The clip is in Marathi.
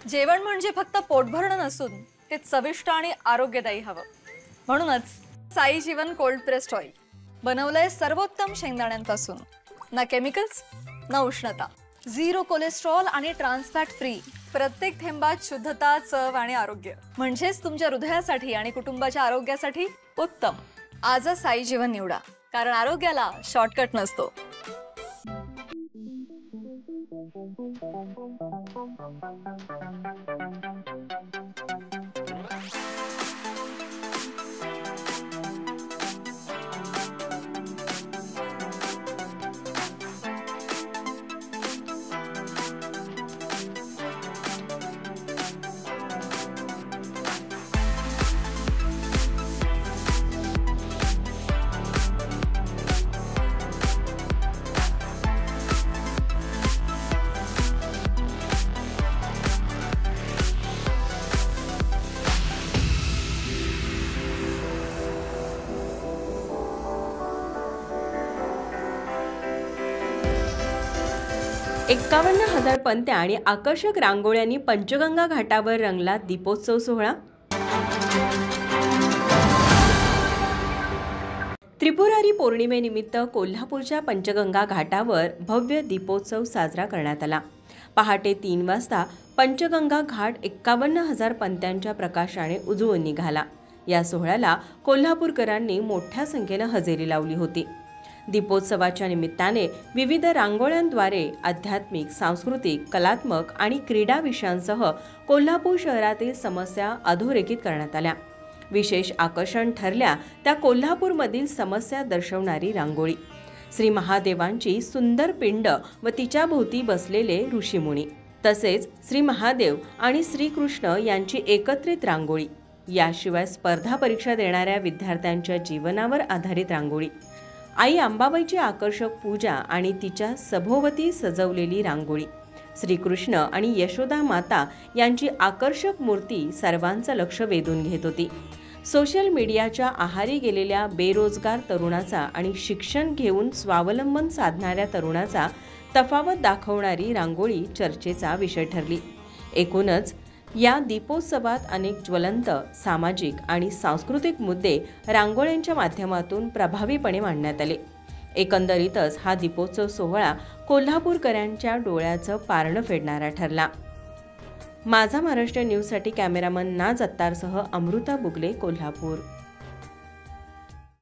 जेवण म्हणजे फक्त पोट भरणं नसून ते चविष्ट आणि आरोग्यदायी हवं। म्हणूनच साई जीवन कोल्ड प्रेस्ड ऑइल बनवलंय सर्वोत्तम शेंगदाण्यांपासून। ना केमिकल्स ना उष्णता, झिरो कोलेस्ट्रॉल आणि ट्रान्स फॅट फ्री। प्रत्येक थेंबात शुद्धता, चव आणि आरोग्य, म्हणजेच तुमच्या हृदयासाठी आणि कुटुंबाच्या आरोग्यासाठी उत्तम। आजच साई जीवन निवडा, कारण आरोग्याला शॉर्टकट नसतो। एक्कावन्न हजार पंत्या आणि आकर्षक रांगोळ्यांनी पंचगंगा घाटावर रंगला दीपोत्सव सोहळा। त्रिपुरारी पौर्णिमेनिमित्त कोल्हापूरच्या पंचगंगा घाटावर भव्य दीपोत्सव साजरा करण्यात आला। पहाटे 3 वाजता पंचगंगा घाट 51,000 पंत्यांच्या प्रकाशाने उजळून निघाला। या सोहळ्याला कोल्हापूरकरांनी मोठ्या संख्येने हजेरी लावली होती। दीपोत्सवाच्या निमित्ताने विविध रांगोळ्यांद्वारे आध्यात्मिक, सांस्कृतिक, कलात्मक आणि क्रीडा विषयांसह कोल्हापूर शहरातील समस्या अधोरेखित करण्यात आल्या। विशेष आकर्षण ठरल्या त्या कोल्हापूरमधील समस्या दर्शवणारी रांगोळी, श्री महादेवांची सुंदर पिंड व तिच्या भोवती बसलेले ऋषीमुनी, तसेच श्री महादेव आणि श्रीकृष्ण यांची एकत्रित रांगोळी, याशिवाय स्पर्धा परीक्षा देणाऱ्या विद्यार्थ्यांच्या जीवनावर आधारित रांगोळी, आई अंबाबाईची आकर्षक पूजा आणि तिच्या सभोवती सजवलेली रांगोळी, श्रीकृष्ण आणि यशोदा माता यांची आकर्षक मूर्ती सर्वांचं लक्ष वेधून घेत होती। सोशल मीडियाच्या आहारी गेलेल्या बेरोजगार तरुणाचा आणि शिक्षण घेऊन स्वावलंबन साधणाऱ्या तरुणाचा तफावत दाखवणारी रांगोळी चर्चेचा विषय ठरली। एकूणच या दीपोत्सवात अनेक ज्वलंत सामाजिक आणि सांस्कृतिक मुद्दे रांगोळ्यांच्या माध्यमातून प्रभावीपणे मांडण्यात आले। एकंदरीतच हा दीपोत्सव सोहळा कोल्हापूरकरांच्या डोळ्याचं पारणं फेडणारा ठरला। माझा महाराष्ट्र न्यूजसाठी कॅमेरामन नाज अत्तारसह अमृता बुगले, कोल्हापूर।